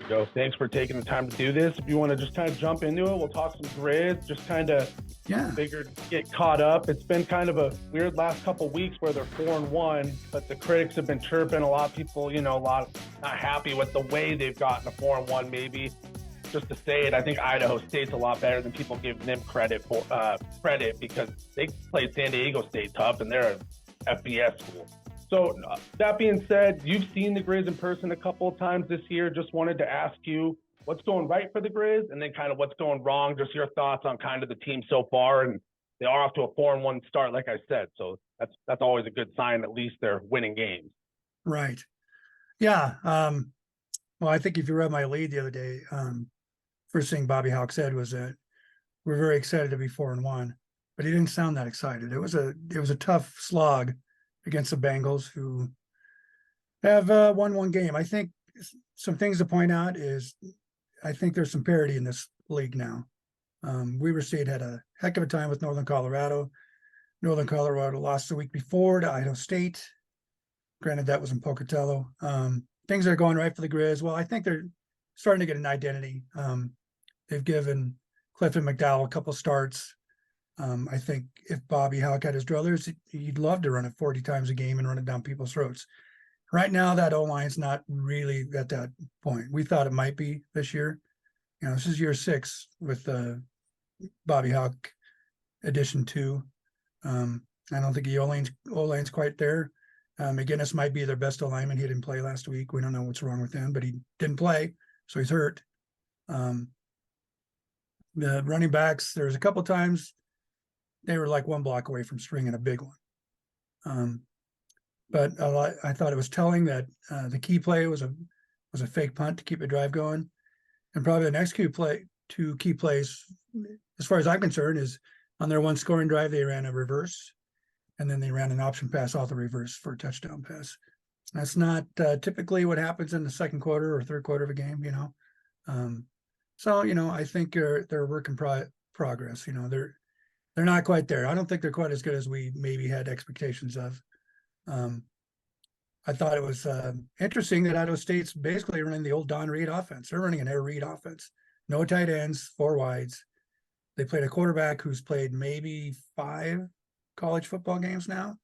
Go. Thanks for taking the time to do this. If you want to just kind of jump into it, we'll talk some Griz. Just kind of figured get caught up. It's been kind of a weird last couple weeks where they're 4-1, but the critics have been chirping. A lot of people, a lot not happy with the way they've gotten a 4-1. Maybe just to say it, I think Idaho State's a lot better than people give them credit for. Credit because they played San Diego State tough, and they're an FBS school. So that being said, you've seen the Griz in person a couple of times this year. Just wanted to ask you what's going right for the Griz and then kind of what's going wrong. Just your thoughts on kind of the team so far. And they are off to a 4-1 start, like I said. So that's always a good sign. At least they're winning games. Right. Yeah. Well, I think if you read my lead the other day, first thing Bobby Hauck said was that we're very excited to be 4-1, but he didn't sound that excited. It was a tough slog against the Bengals, who have won one game. I think some things to point out is I think there's some parity in this league now. Weber State had a heck of a time with Northern Colorado. Northern Colorado lost the week before to Idaho State. Granted, that was in Pocatello. Things are going right for the Griz. Well, I think they're starting to get an identity. They've given Clifton McDowell a couple starts. I think if Bobby Hauck had his druthers, he'd love to run it 40 times a game and run it down people's throats. Right now, that O-line's not really at that point. We thought it might be this year. This is year 6 with Bobby Hauck edition 2. I don't think the O-line's quite there. McGinnis might be their best O-lineman. He didn't play last week. We don't know what's wrong with him, but he didn't play, so he's hurt. The running backs, there's a couple times they were like one block away from stringing a big one. But I thought it was telling that the key play was a fake punt to keep the drive going. And probably the next two key plays, as far as I'm concerned, is on their one scoring drive, they ran a reverse, and then they ran an option pass off the reverse for a touchdown pass. That's not typically what happens in the second quarter or third quarter of a game, So, I think they're a work in progress. They're not quite there. I don't think they're quite as good as we maybe had expectations of. I thought it was interesting that Idaho State's basically running the old Don Reed offense. They're running an air Reed offense. No tight ends, 4 wides. They played a quarterback who's played maybe 5 college football games now,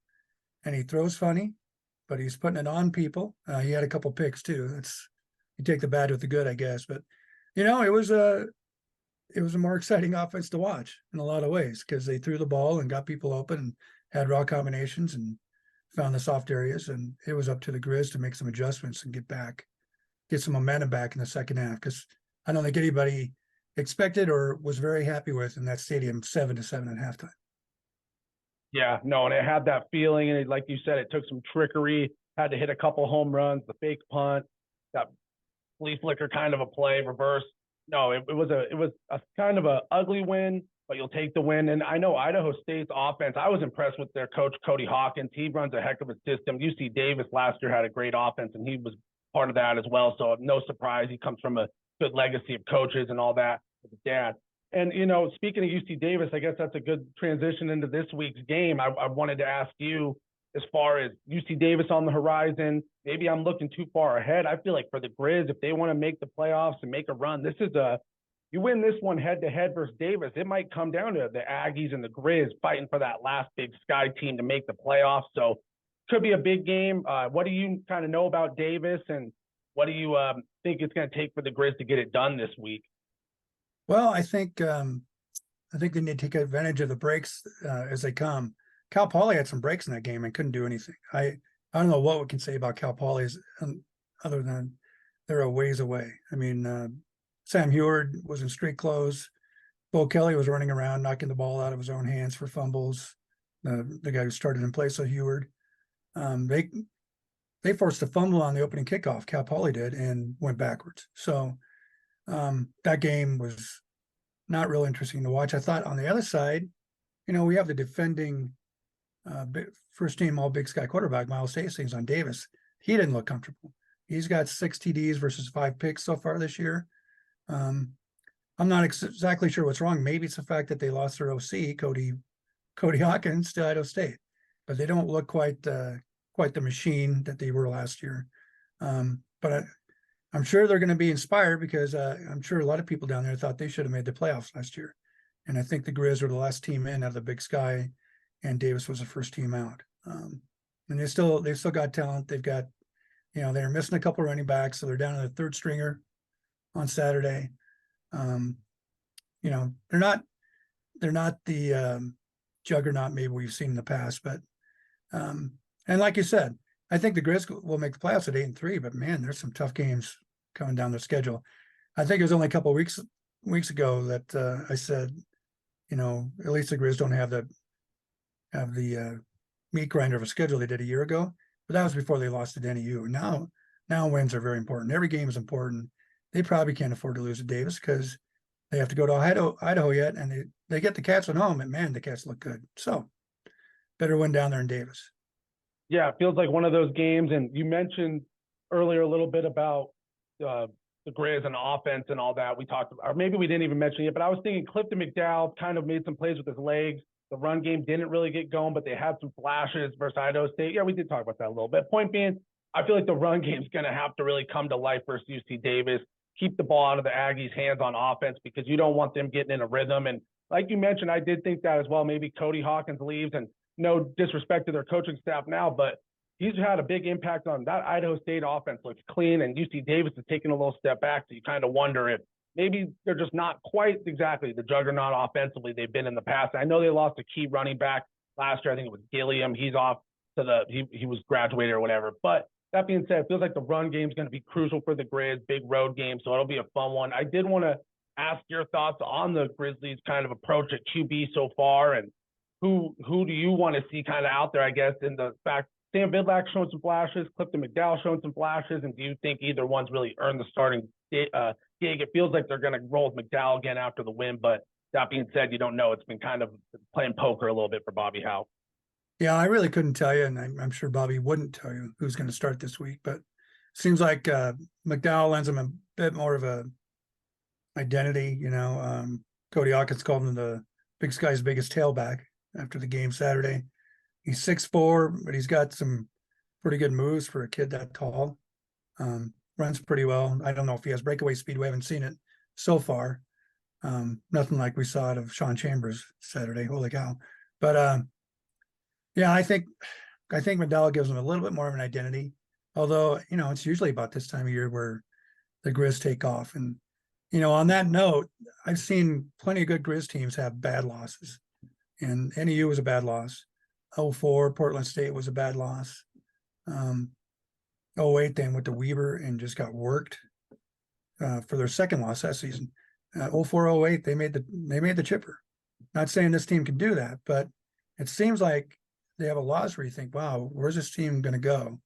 and he throws funny, but he's putting it on people. He had a couple picks too. You take the bad with the good, I guess. But it was a more exciting offense to watch in a lot of ways because they threw the ball and got people open and had raw combinations and found the soft areas. And it was up to the Griz to make some adjustments and get some momentum back in the second half, because I don't think anybody expected or was very happy with in that stadium 7-7 at halftime. Yeah, no, and it had that feeling. And like you said, it took some trickery, had to hit a couple home runs, the fake punt, that flea flicker kind of a play, reverse. No, it was a kind of a ugly win, but you'll take the win. And I know Idaho State's offense, I was impressed with their coach, Cody Hawkins. He runs a heck of a system. UC Davis last year had a great offense, and he was part of that as well. So no surprise, he comes from a good legacy of coaches and all that with his dad. And, speaking of UC Davis, I guess that's a good transition into this week's game. I wanted to ask you, as far as UC Davis on the horizon, maybe I'm looking too far ahead. I feel like for the Griz, if they want to make the playoffs and make a run, you win this one head-to-head versus Davis, it might come down to the Aggies and the Griz fighting for that last Big Sky team to make the playoffs. So could be a big game. What do you kind of know about Davis, and what do you think it's going to take for the Griz to get it done this week? Well, I think they need to take advantage of the breaks as they come. Cal Poly had some breaks in that game and couldn't do anything. I don't know what we can say about Cal Poly's other than they're a ways away. I mean, Sam Heward was in street clothes. Bo Kelly was running around, knocking the ball out of his own hands for fumbles. The guy who started in place of Heward. They forced a fumble on the opening kickoff, Cal Poly did, and went backwards. So that game was not real interesting to watch. I thought on the other side, we have the defending first team all Big Sky quarterback, Miles Hastings, on Davis. He didn't look comfortable. He's got 6 TDs versus 5 picks so far this year. I'm not exactly sure what's wrong. Maybe it's the fact that they lost their OC, Cody Hawkins, to Idaho State, but they don't look quite the machine that they were last year. But I'm sure they're going to be inspired because I'm sure a lot of people down there thought they should have made the playoffs last year. And I think the Griz were the last team in out of the Big Sky, and Davis was the first team out. And they've still got talent. They've got, they're missing a couple running backs, so they're down to the third stringer on Saturday. They're not the juggernaut maybe we've seen in the past, but and like you said, I think the Griz will make the playoffs at 8-3, but man, there's some tough games coming down the schedule. I think it was only a couple of weeks ago that I said, at least the Griz don't have the meat grinder of a schedule they did a year ago, but that was before they lost to NEU. Now wins are very important. Every game is important. They probably can't afford to lose to Davis because they have to go to Idaho yet, and they get the Cats at home, and man, the Cats look good. So better win down there in Davis. Yeah, it feels like one of those games. And you mentioned earlier a little bit about the Griz and offense and all that. We talked about, or maybe we didn't even mention it, but I was thinking Clifton McDowell kind of made some plays with his legs. The run game didn't really get going, but they had some flashes versus Idaho State. Yeah, we did talk about that a little bit. Point being, I feel like the run game's going to have to really come to life versus UC Davis. Keep the ball out of the Aggies' hands on offense because you don't want them getting in a rhythm. And like you mentioned, I did think that as well. Maybe Cody Hawkins leaves, and no disrespect to their coaching staff now, but he's had a big impact on that. Idaho State offense looks clean, and UC Davis is taking a little step back. So you kind of wonder if maybe they're just not quite exactly the juggernaut offensively they've been in the past. I know they lost a key running back last year. I think it was Gilliam. He's off to he was graduated or whatever. But that being said, it feels like the run game is going to be crucial for the Griz, big road game. So it'll be a fun one. I did want to ask your thoughts on the Grizzlies' kind of approach at QB so far, and who do you want to see kind of out there, I guess, in the fact Sam Vidlak showing some flashes, Clifton McDowell showing some flashes, and do you think either one's really earned the starting gig? It feels like they're going to roll with McDowell again after the win, but that being said, you don't know. It's been kind of playing poker a little bit for Bobby Howe. Yeah, I really couldn't tell you, and I'm sure Bobby wouldn't tell you who's going to start this week, but it seems like McDowell lends him a bit more of a identity. Cody Hawkins called him the Big Sky's biggest tailback after the game Saturday. He's 6'4", but he's got some pretty good moves for a kid that tall. Runs pretty well. I don't know if he has breakaway speed. We haven't seen it so far. Nothing like we saw out of Sean Chambers Saturday. Holy cow. But yeah, I think McDowell gives him a little bit more of an identity. Although, it's usually about this time of year where the Griz take off. And, on that note, I've seen plenty of good Griz teams have bad losses. And NEU was a bad loss. 04, Portland State was a bad loss. 08, they went to Weber and just got worked for their second loss that season. 04, 08, they made the chipper. Not saying this team can do that, but it seems like they have a loss where you think, wow, where's this team going to go?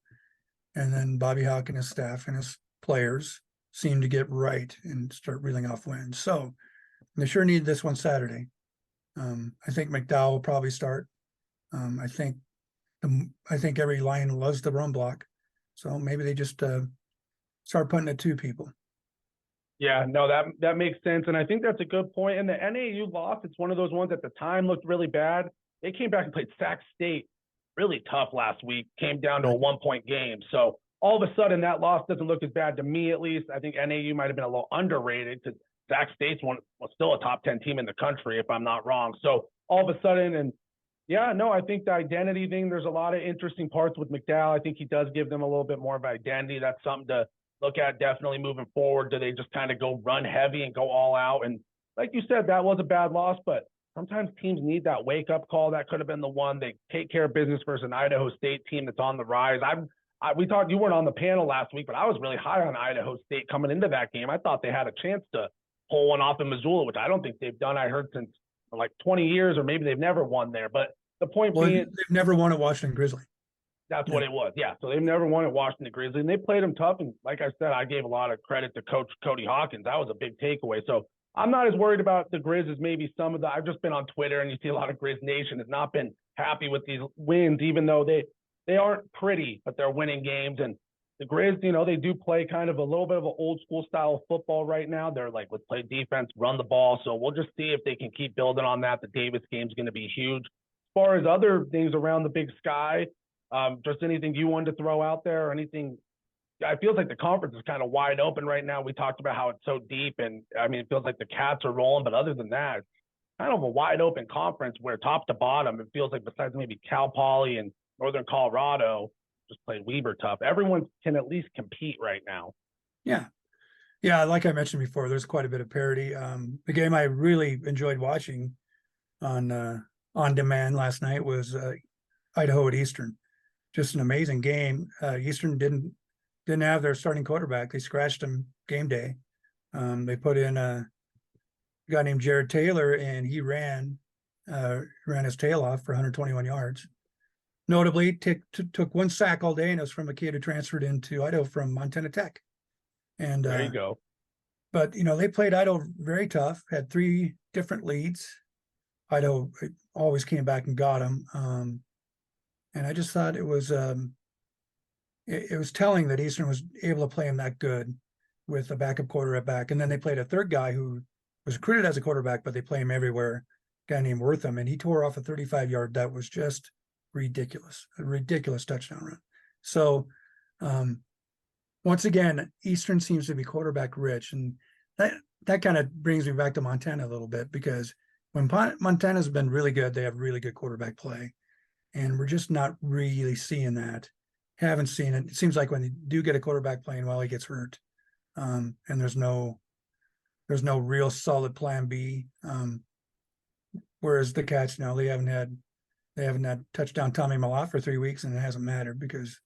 And then Bobby Hawk and his staff and his players seem to get right and start reeling off wins. So they sure need this one Saturday. I think McDowell will probably start. I think every Lion loves the run block, so maybe they just start putting it to people. Yeah, no, that makes sense, and I think that's a good point. And the NAU loss, it's one of those ones at the time looked really bad. They came back and played Sac State really tough last week. Came down to a 1-point game, so all of a sudden that loss doesn't look as bad to me, at least. I think NAU might have been a little underrated because Sac State's was still a top 10 team in the country, if I'm not wrong. So all of a sudden, and yeah, no, I think the identity thing, there's a lot of interesting parts with McDowell. I think he does give them a little bit more of identity. That's something to look at definitely moving forward. Do they just kind of go run heavy and go all out? And like you said, that was a bad loss, but sometimes teams need that wake-up call. That could have been the one. They take care of business versus an Idaho State team that's on the rise. We talked, you weren't on the panel last week, but I was really high on Idaho State coming into that game. I thought they had a chance to pull one off in Missoula, which I don't think they've done, I heard, since like 20 years, or maybe they've never won there. But the point being, they've never won at Washington Grizzly. That's what it was. Yeah. So they've never won at Washington Grizzly, and they played them tough. And like I said, I gave a lot of credit to Coach Cody Hawkins. That was a big takeaway. So I'm not as worried about the Griz as maybe some of the, I've just been on Twitter and you see a lot of Griz Nation has not been happy with these wins, even though they aren't pretty, but they're winning games. And the Griz, they do play kind of a little bit of an old school style of football right now. They're like, let's play defense, run the ball. So we'll just see if they can keep building on that. The Davis game's going to be huge. As far as other things around the Big Sky, just anything you wanted to throw out there, or anything it feels like the conference is kind of wide open right now. We talked about how it's so deep, and I mean, it feels like the Cats are rolling, but other than that, it's kind of a wide open conference where top to bottom, it feels like besides maybe Cal Poly and Northern Colorado, just played Weber tough. Everyone can at least compete right now. Yeah. Yeah, like I mentioned before, there's quite a bit of parity. The game I really enjoyed watching on demand last night was Idaho at Eastern. Just an amazing game. Eastern didn't have their starting quarterback. They scratched him game day. They put in a guy named Jared Taylor, and he ran his tail off for 121 yards. Notably, took one sack all day, and it was from a kid who transferred into Idaho from Montana Tech. And there you go. But they played Idaho very tough. Had 3 different leads. Idaho always came back and got them. And I just thought it was telling that Eastern was able to play him that good with a backup quarterback. And then they played a third guy who was recruited as a quarterback, but they play him everywhere. A guy named Wortham, and he tore off a 35-yard that was just ridiculous, a ridiculous touchdown run. So once again, Eastern seems to be quarterback rich, and that kind of brings me back to Montana a little bit, because when Montana's been really good, they have really good quarterback play, and we're just not really seeing that. Haven't seen it. It seems like when they do get a quarterback playing well, he gets hurt, and there's no real solid plan B. Whereas the Cats now, they haven't had touchdown Tommy Malott for 3 weeks, and it hasn't mattered because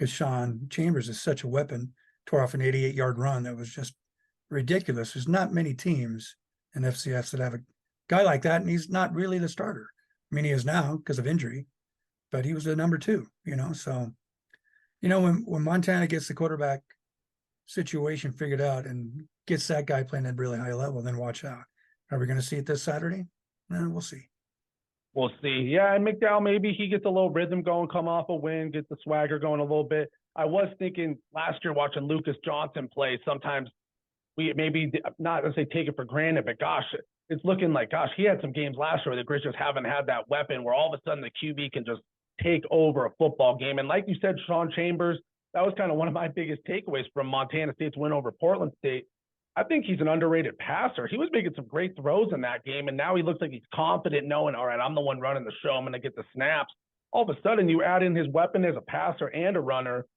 Sean Chambers is such a weapon. Tore off an 88-yard run that was just ridiculous. There's not many teams in FCS that have a guy like that, and he's not really the starter. I mean, he is now because of injury, but he was the number 2, So, when Montana gets the quarterback situation figured out and gets that guy playing at a really high level, then watch out. Are we going to see it this Saturday? We'll see. We'll see. Yeah, and McDowell, maybe he gets a little rhythm going, come off a win, gets the swagger going a little bit. I was thinking last year watching Lucas Johnson play, sometimes we maybe not let's say take it for granted, but gosh, it's looking like, gosh, he had some games last year where the Griz just haven't had that weapon where all of a sudden the QB can just take over a football game. And like you said, Sean Chambers, that was kind of one of my biggest takeaways from Montana State's win over Portland State. I think he's an underrated passer. He was making some great throws in that game, and now he looks like he's confident knowing, all right, I'm the one running the show. I'm going to get the snaps. All of a sudden, you add in his weapon as a passer and a runner.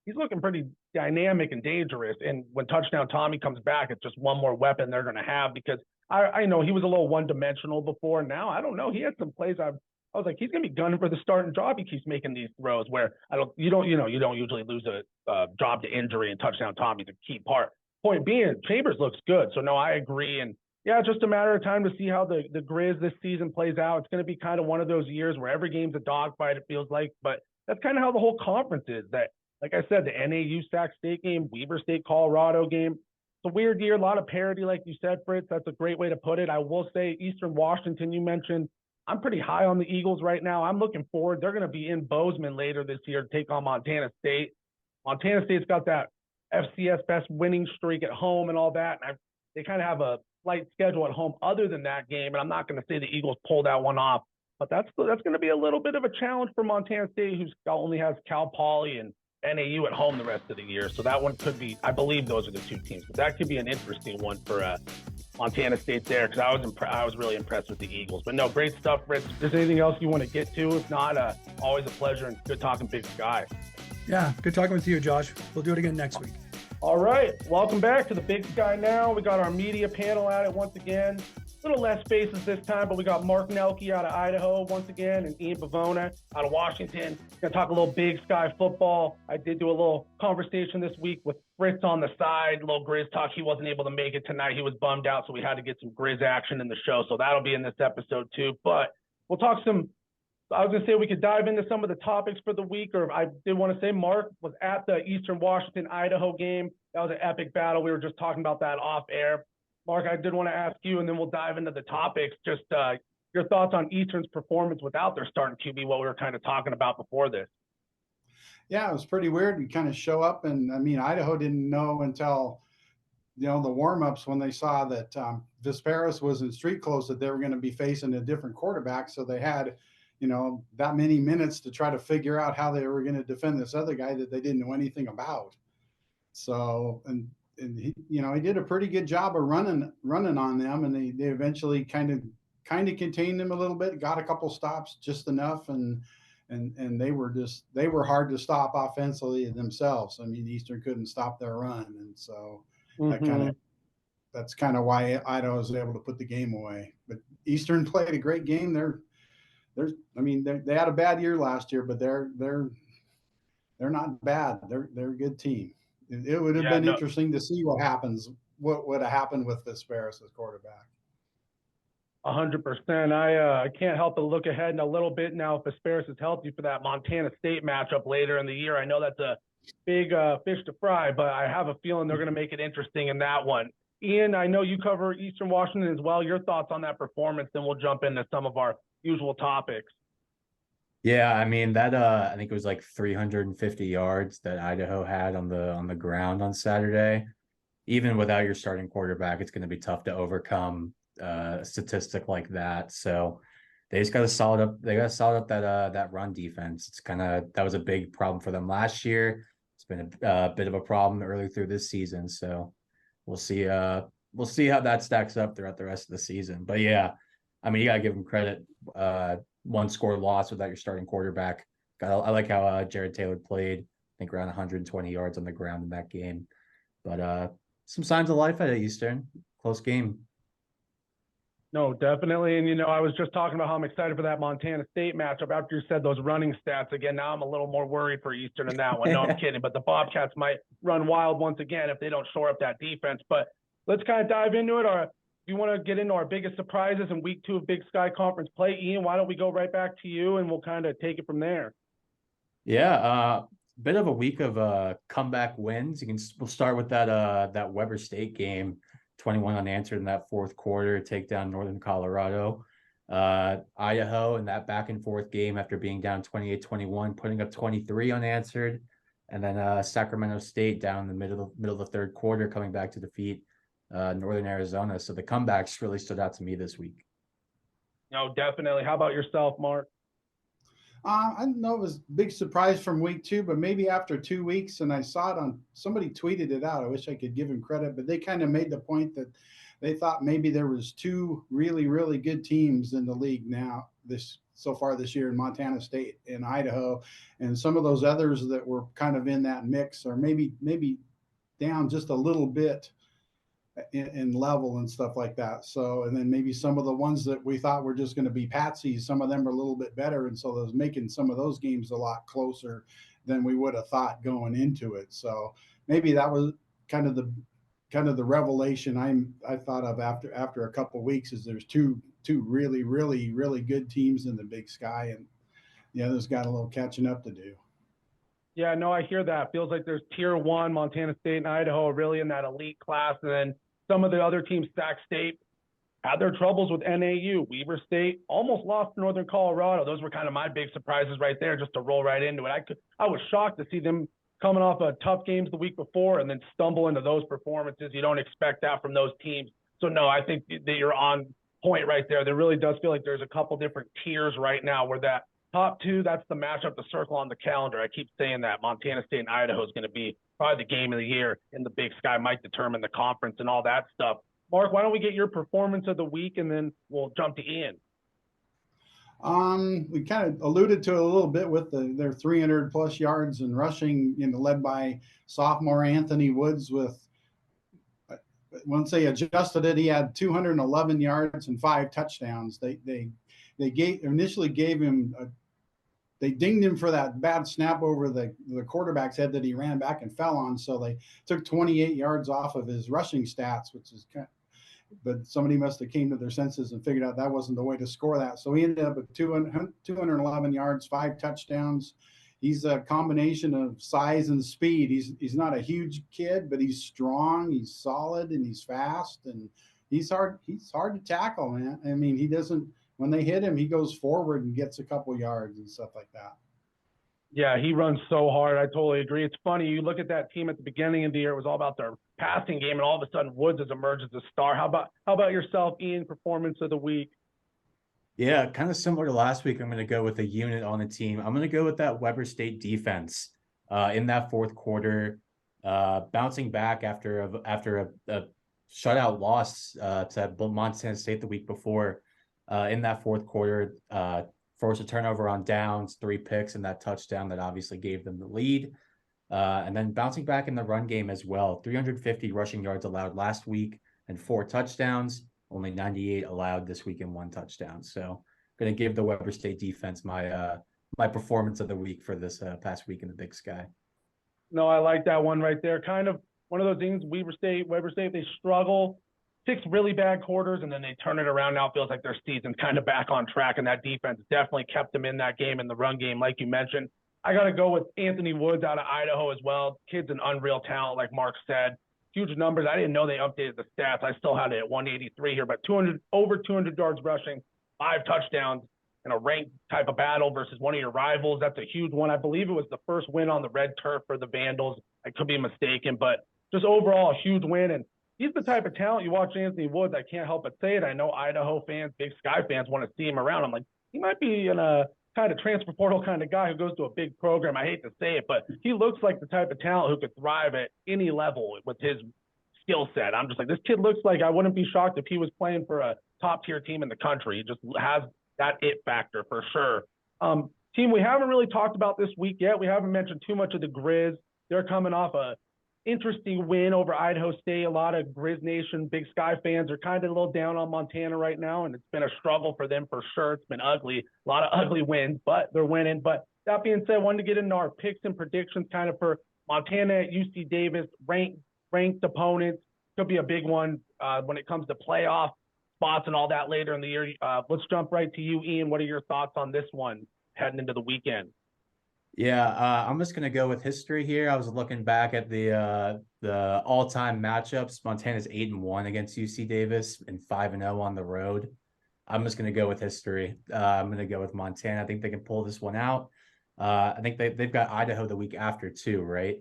He's looking pretty dynamic and dangerous. And when touchdown Tommy comes back, it's just one more weapon they're going to have, because I know he was a little one-dimensional before. Now, I don't know. He had some plays I was like, he's going to be gunning for the starting job. He keeps making these throws where you don't usually lose a job to injury, and touchdown Tommy's a key part. Point being, Chambers looks good. So, no, I agree. And, yeah, it's just a matter of time to see how the Griz this season plays out. It's going to be kind of one of those years where every game's a dogfight, it feels like. But that's kind of how the whole conference is. That, like I said, the NAU Sac State game, Weber State Colorado game, it's a weird year, a lot of parity, like you said, Fritz. That's a great way to put it. I will say Eastern Washington, you mentioned, I'm pretty high on the Eagles right now. I'm looking forward. They're going to be in Bozeman later this year to take on Montana State. Montana State's got that FCS best winning streak at home and all that. And they kind of have a light schedule at home other than that game. And I'm not going to say the Eagles pulled that one off, but that's going to be a little bit of a challenge for Montana State, who only has Cal Poly and NAU at home the rest of the year. So that one could be, I believe those are the 2 teams, but that could be an interesting one for Montana State there, because I was really impressed with the Eagles. But no, great stuff, Fritz. If there's anything else you want to get to, if not, always a pleasure and good talking Big Sky. Yeah, good talking with you, Josh. We'll do it again next week. All right. Welcome back to the Big Sky now. We got our media panel at it once again. A little less spaces this time, but we got Mark Nelke out of Idaho once again and Ian Bivona out of Washington. Going to talk a little Big Sky football. I did do a little conversation this week with Fritz on the side, a little Griz talk. He wasn't able to make it tonight. He was bummed out, so we had to get some Griz action in the show. So that'll be in this episode too. But we'll talk I was going to say we could dive into some of the topics for the week, or I did want to say Mark was at the Eastern Washington-Idaho game. That was an epic battle. We were just talking about that off air. Mark, I did want to ask you, and then we'll dive into the topics, just your thoughts on Eastern's performance without their starting QB, what we were kind of talking about before this. Yeah, it was pretty weird. We kind of show up, and I mean, Idaho didn't know until, the warm-ups when they saw that Vesperis was in street clothes that they were going to be facing a different quarterback. So they had, that many minutes to try to figure out how they were going to defend this other guy that they didn't know anything about. So, and he, you know, he did a pretty good job of running on them, and they eventually kind of contained them a little bit, got a couple stops just enough, and they were hard to stop offensively themselves. I mean, Eastern couldn't stop their run, and so that's kind of why Idaho was able to put the game away. But Eastern played a great game. I mean, they had a bad year last year, but they're not bad. They're a good team. It would have been interesting to see what would have happened with Vesperis as quarterback. 100%. I can't help but look ahead in a little bit now if Vesperis is healthy for that Montana State matchup later in the year. I know that's a big fish to fry, but I have a feeling they're going to make it interesting in that one. Ian, I know you cover Eastern Washington as well. Your thoughts on that performance, then we'll jump into some of our usual topics. Yeah, I mean that I think it was like 350 yards that Idaho had on the ground on Saturday. Even without your starting quarterback, it's going to be tough to overcome a statistic like that. So they just got to solid up. They got to solid up that run defense. It's that was a big problem for them last year. It's been a bit of a problem early through this season. So we'll see how that stacks up throughout the rest of the season. But yeah, I mean, you got to give them credit. One score loss without your starting quarterback. I like how Jared Taylor played. I think around 120 yards on the ground in that game. But some signs of life at Eastern. Close game. No, definitely. And, you know, I was just talking about how I'm excited for that Montana State matchup after you said those running stats. Again, now I'm a little more worried for Eastern in that one. No, I'm kidding. But the Bobcats might run wild once again if they don't shore up that defense. But let's kind of dive into it. Or you want to get into our biggest surprises in week 2 of Big Sky Conference play? Ian, why don't we go right back to you and we'll kind of take it from there. Yeah, bit of a week of comeback wins. We'll start with that Weber State game, 21 unanswered in that fourth quarter, take down Northern Colorado. Idaho in that back and forth game after being down 28-21, putting up 23 unanswered. And then Sacramento State down in the middle of the third quarter, coming back to defeat Northern Arizona. So the comebacks really stood out to me this week. No, definitely. How about yourself, Mark? I don't know, it was a big surprise from week 2, but maybe after 2 weeks, and I saw it on somebody tweeted it out. I wish I could give him credit, but they kind of made the point that they thought maybe there was 2 really, really good teams in the league now so far this year in Montana State and Idaho, and some of those others that were kind of in that mix or maybe down just a little bit in level and stuff like that. So, and then maybe some of the ones that we thought were just going to be patsies, some of them are a little bit better. And so it was making some of those games a lot closer than we would have thought going into it. So maybe that was kind of the revelation I thought of after a couple of weeks is there's two really, really, really good teams in the Big Sky, and the others got a little catching up to do. Yeah, no, I hear that. Feels like there's tier 1, Montana State and Idaho really in that elite class. And then some of the other teams, Sac State, had their troubles with NAU. Weber State almost lost to Northern Colorado. Those were kind of my big surprises right there, just to roll right into it. I was shocked to see them coming off of tough games the week before and then stumble into those performances. You don't expect that from those teams. So, no, I think that you're on point right there. There really does feel like there's a couple different tiers right now where that top 2, that's the matchup to circle on the calendar. I keep saying that. Montana State and Idaho is going to be probably the game of the year in the Big Sky, might determine the conference and all that stuff. Mark, why don't we get your performance of the week and then we'll jump to Ian. We kind of alluded to it a little bit with their 300 plus yards and rushing, led by sophomore Anthony Woods with, once they adjusted it, he had 211 yards and 5 touchdowns. They initially gave him they dinged him for that bad snap over the quarterback's head that he ran back and fell on. So they took 28 yards off of his rushing stats, which is but somebody must have came to their senses and figured out that wasn't the way to score that. So he ended up with 211 yards, 5 touchdowns. He's a combination of size and speed. He's not a huge kid, but he's strong, he's solid, and he's fast, and he's hard to tackle, man. I mean, when they hit him, he goes forward and gets a couple yards and stuff like that. Yeah, he runs so hard. I totally agree. It's funny. You look at that team at the beginning of the year, it was all about their passing game, and all of a sudden Woods has emerged as a star. How about yourself, Ian, performance of the week? Yeah, kind of similar to last week. I'm going to go with a unit on the team. I'm going to go with that Weber State defense in that fourth quarter. bouncing back after a shutout loss to Montana State the week before. In that fourth quarter, forced a turnover on downs, 3 picks, and that touchdown that obviously gave them the lead. And then bouncing back in the run game as well. 350 rushing yards allowed last week and 4 touchdowns. Only 98 allowed this week and 1 touchdown. So going to give the Weber State defense my performance of the week for this past week in the Big Sky. No, I like that one right there. Kind of one of those things. Weber State, they struggle 6 really bad quarters, and then they turn it around. Now it feels like their season's kind of back on track, and that defense definitely kept them in that game, in the run game, like you mentioned. I got to go with Anthony Woods out of Idaho as well. Kid's an unreal talent, like Mark said. Huge numbers. I didn't know they updated the stats. I still had it at 183 here, but over 200 yards rushing, 5 touchdowns in a ranked type of battle versus one of your rivals. That's a huge one. I believe it was the first win on the red turf for the Vandals. I could be mistaken, but just overall a huge win. And he's the type of talent. You watch Anthony Woods, I can't help but say it. I know Idaho fans, Big Sky fans want to see him around. I'm like, he might be in a kind of transfer portal kind of guy who goes to a big program. I hate to say it, but he looks like the type of talent who could thrive at any level with his skill set. I'm just like, this kid looks like, I wouldn't be shocked if he was playing for a top tier team in the country. He just has that it factor for sure. Team, we haven't really talked about this week yet. We haven't mentioned too much of the Griz. They're coming off a interesting win over Idaho State. A lot of Griz Nation, Big Sky fans are kind of a little down on Montana right now, and it's been a struggle for them for sure. It's been ugly, a lot of ugly wins, but they're winning. But that being said, I wanted to get into our picks and predictions kind of for Montana at UC Davis, ranked opponents. Could be a big one when it comes to playoff spots and all that later in the year. Let's jump right to you, Ian. What are your thoughts on this one heading into the weekend? Yeah, I'm just gonna go with history here. I was looking back at the all-time matchups. Montana's 8-1 against UC Davis and 5-0 on the road. I'm just gonna go with history. I'm gonna go with Montana. I think they can pull this one out. I think they've got Idaho the week after too, right?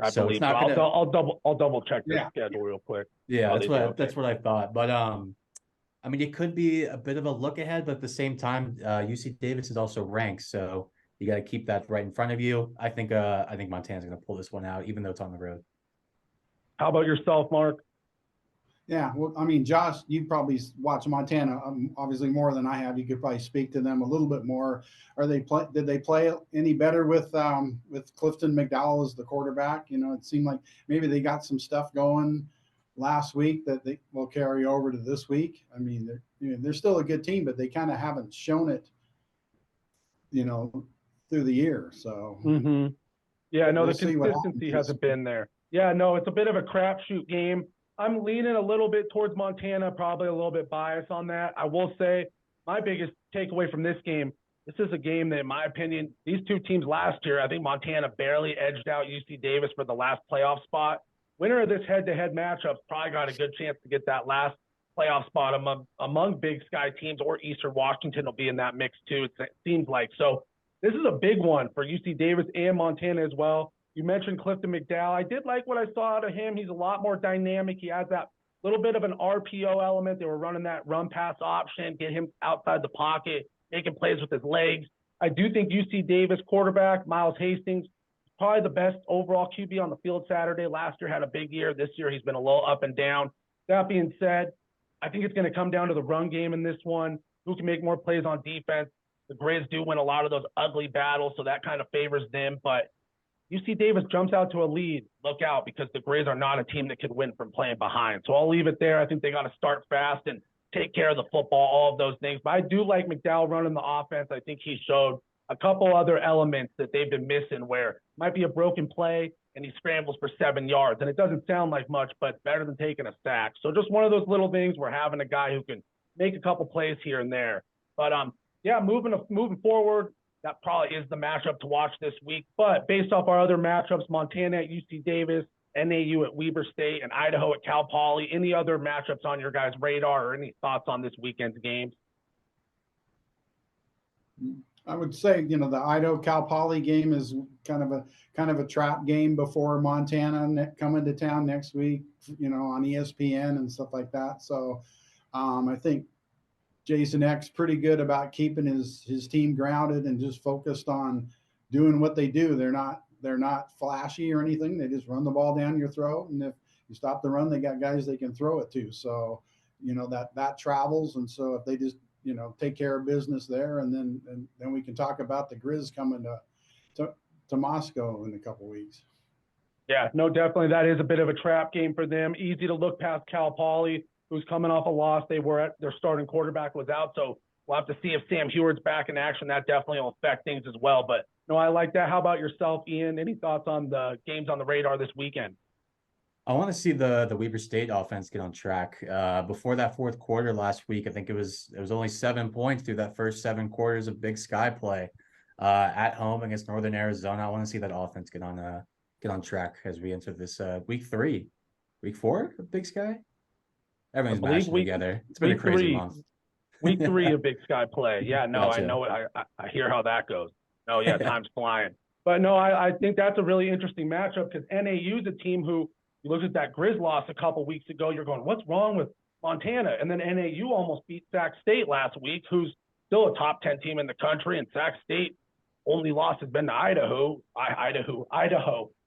I believe so. I'll double check their schedule real quick. Yeah, that's what I thought. But I mean, it could be a bit of a look ahead, but at the same time, UC Davis is also ranked, so you got to keep that right in front of you. I think Montana's going to pull this one out, even though it's on the road. How about yourself, Mark? Yeah, well, I mean, Josh, you probably watch Montana obviously more than I have. You could probably speak to them a little bit more. Did they play any better with Clifton McDowell as the quarterback? You know, it seemed like maybe they got some stuff going last week that they will carry over to this week. I mean, they're still a good team, but they kind of haven't shown it, you know, through the year. So yeah, no, the consistency hasn't been there. Yeah, no, it's a bit of a crapshoot game. I'm leaning a little bit towards Montana, probably a little bit biased on that. I will say my biggest takeaway from this game, this is a game that, in my opinion, these two teams last year, I think Montana barely edged out UC Davis for the last playoff spot. Winner of this head-to-head matchup probably got a good chance to get that last playoff spot among Big Sky teams, or Eastern Washington will be in that mix too, it seems like. So this is a big one for UC Davis and Montana as well. You mentioned Clifton McDowell. I did like what I saw out of him. He's a lot more dynamic. He has that little bit of an RPO element. They were running that run-pass option, get him outside the pocket, making plays with his legs. I do think UC Davis quarterback, Miles Hastings, probably the best overall QB on the field Saturday. Last year had a big year. This year he's been a little up and down. That being said, I think it's going to come down to the run game in this one. Who can make more plays on defense? The Griz do win a lot of those ugly battles, so that kind of favors them. But UC Davis jumps out to a lead. Look out, because the Griz are not a team that could win from playing behind. So I'll leave it there. I think they got to start fast and take care of the football, all of those things. But I do like McDowell running the offense. I think he showed a couple other elements that they've been missing, where it might be a broken play and he scrambles for 7 yards. And it doesn't sound like much, but it's better than taking a sack. So just one of those little things where having a guy who can make a couple plays here and there. But yeah, moving forward, that probably is the matchup to watch this week. But based off our other matchups, Montana at UC Davis, NAU at Weber State, and Idaho at Cal Poly, any other matchups on your guys' radar or any thoughts on this weekend's games? I would say, you know, the Idaho Cal Poly game is kind of a trap game before Montana coming to town next week, you know, on ESPN and stuff like that. So I think Jason Eck's pretty good about keeping his team grounded and just focused on doing what they do. They're not they're not flashy or anything. They just run the ball down your throat, and if you stop the run, they got guys they can throw it to. So, that travels, and so if they just take care of business there, and then we can talk about the Griz coming to Moscow in a couple weeks. Yeah, no, definitely. That is a bit of a trap game for them. Easy to look past Cal Poly, who's coming off a loss. Their starting quarterback was out. So we'll have to see if Sam Heward's back in action. That definitely will affect things as well. But no, I like that. How about yourself, Ian? Any thoughts on the games on the radar this weekend? I want to see the Weber State offense get on track. Before that fourth quarter last week, I think it was only 7 points through that first 7 quarters of Big Sky play. At home against Northern Arizona, I want to see that offense get on track as we enter this week 4 of Big Sky. Everything's mashing together. It's been a crazy month. Week 3 of Big Sky play. Yeah, no, Gotcha. I know it. I hear how that goes. No, yeah, time's flying. But no, I think that's a really interesting matchup because NAU is a team who, you look at that Griz loss a couple weeks ago, you're going, what's wrong with Montana? And then NAU almost beat Sac State last week, who's still a top 10 team in the country, and Sac State only loss has been to Idaho.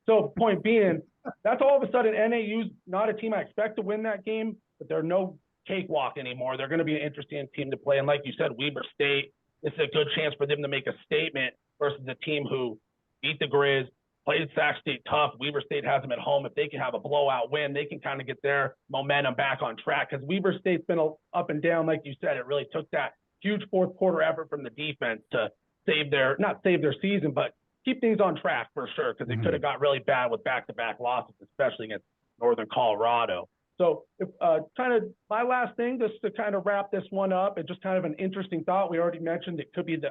So point being, that's all of a sudden NAU's not a team I expect to win that game, but they're no cakewalk anymore. They're going to be an interesting team to play. And like you said, Weber State, this is a good chance for them to make a statement versus a team who beat the Griz, played Sac State tough. Weber State has them at home. If they can have a blowout win, they can kind of get their momentum back on track because Weber State's been up and down. Like you said, it really took that huge fourth quarter effort from the defense to not save their season, but keep things on track for sure, because it could have got really bad with back-to-back losses, especially against Northern Colorado. So kind of my last thing, just to kind of wrap this one up, and just kind of an interesting thought. We already mentioned it could be the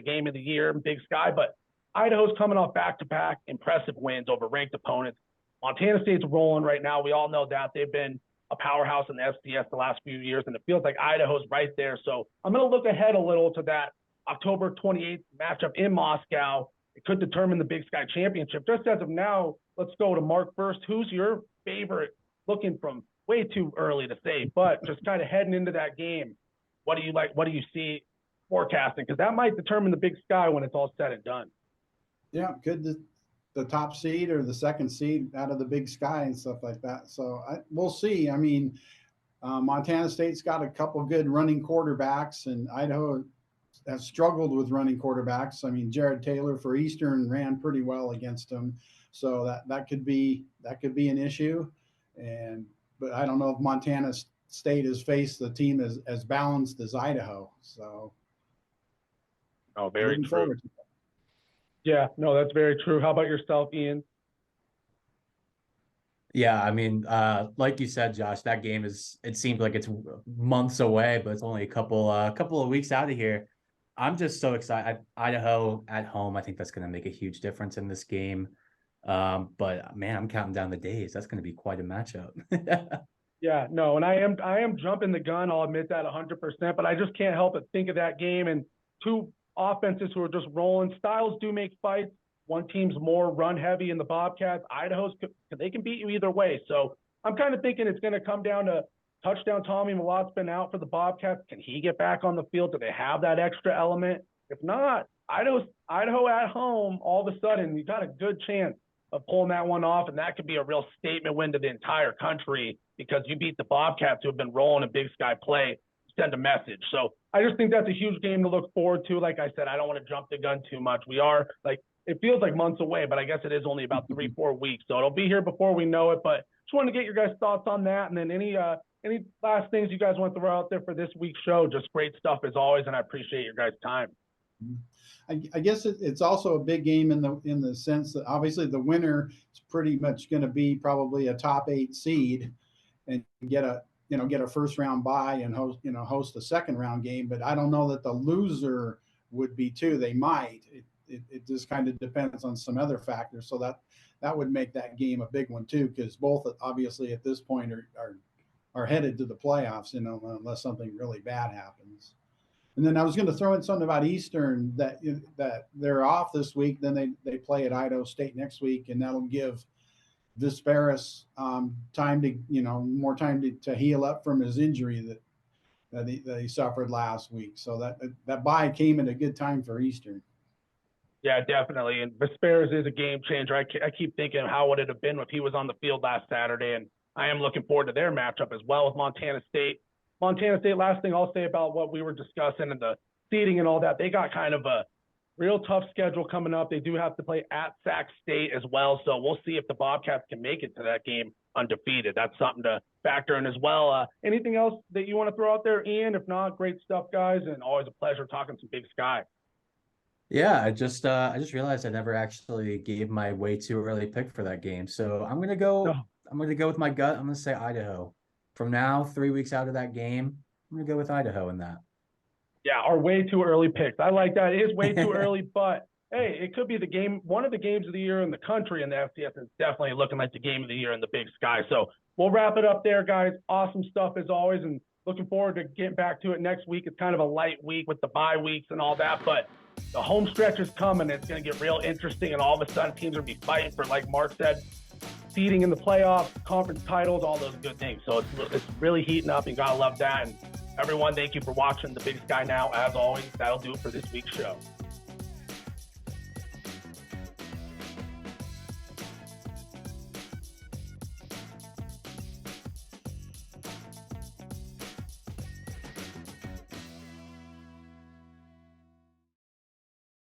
game of the year in Big Sky, but Idaho's coming off back-to-back impressive wins over ranked opponents. Montana State's rolling right now. We all know that. They've been a powerhouse in the FCS the last few years, and it feels like Idaho's right there. So I'm going to look ahead a little to that October 28th matchup in Moscow. It could determine the Big Sky Championship. Just as of now, let's go to Mark first. Who's your favorite, looking from way too early to say, but just kind of heading into that game? What do you like? What do you see forecasting? Because that might determine the Big Sky when it's all said and done. Yeah, could the top seed or the second seed out of the Big Sky and stuff like that. So we'll see. I mean, Montana State's got a couple good running quarterbacks, and Idaho has struggled with running quarterbacks. I mean, Jared Taylor for Eastern ran pretty well against them, so that could be an issue. But I don't know if Montana State has faced the team as balanced as Idaho. So, very true. Yeah, no, that's very true. How about yourself, Ian? Yeah, I mean, like you said, Josh, that game it seems like it's months away, but it's only a couple of weeks out of here. I'm just so excited. Idaho at home, I think that's going to make a huge difference in this game. But man, I'm counting down the days. That's going to be quite a matchup. Yeah, no, and I am jumping the gun. I'll admit that 100%, but I just can't help but think of that game and two offenses who are just rolling. Styles do make fights. One team's more run heavy in the Bobcats. Idaho's, they can beat you either way. So I'm kind of thinking it's going to come down to touchdown. Tommy Malot's been out for the Bobcats. Can he get back on the field? Do they have that extra element? If not, Idaho at home, all of a sudden you got a good chance of pulling that one off, and that could be a real statement win to the entire country because you beat the Bobcats who have been rolling in Big Sky play. Send a message. So I just think that's a huge game to look forward to. Like I said, I don't want to jump the gun too much. We are it feels like months away, but I guess it is only about 3-4 weeks. So it'll be here before we know it. But just wanted to get your guys' thoughts on that. And then any last things you guys want to throw out there for this week's show? Just great stuff as always, and I appreciate your guys' time. I guess it's also a big game in the sense that obviously the winner is pretty much going to be probably a top 8 seed and get a first round bye and host a second round game. But I don't know that the loser would be too. They might. It just kind of depends on some other factors. So that would make that game a big one too, because both obviously at this point are headed to the playoffs, unless something really bad happens. And then I was going to throw in something about Eastern that they're off this week. Then they play at Idaho State next week, and that'll give Visperis time to more time to heal up from his injury that he suffered last week. So that bye came at a good time for Eastern. Yeah, definitely. And Vesperas is a game changer. I keep thinking, how would it have been if he was on the field last Saturday? And I am looking forward to their matchup as well with Montana State. Montana State, last thing I'll say about what we were discussing and the seeding and all that, they got kind of a real tough schedule coming up. They do have to play at Sac State as well. So we'll see if the Bobcats can make it to that game undefeated. That's something to factor in as well. Anything else that you want to throw out there, Ian? If not, great stuff, guys. And always a pleasure talking some Big Sky. Yeah, I just realized I never actually gave my way too early pick for that game. So I'm gonna go with my gut. I'm gonna say Idaho. From now, 3 weeks out of that game, I'm gonna go with Idaho in that. Yeah, our way too early picks. I like that. It is way too early, but hey, it could be the game, one of the games of the year in the country, and the FCS is definitely looking like the game of the year in the Big Sky. So we'll wrap it up there, guys. Awesome stuff as always, and looking forward to getting back to it next week. It's kind of a light week with the bye weeks and all that, but the home stretch is coming. It's going to get real interesting, and all of a sudden teams are going to be fighting for, like Mark said, seeding in the playoffs, conference titles, all those good things. So it's really heating up, and got to love that. And everyone, thank you for watching the Big Sky Now. As always, that'll do it for this week's show.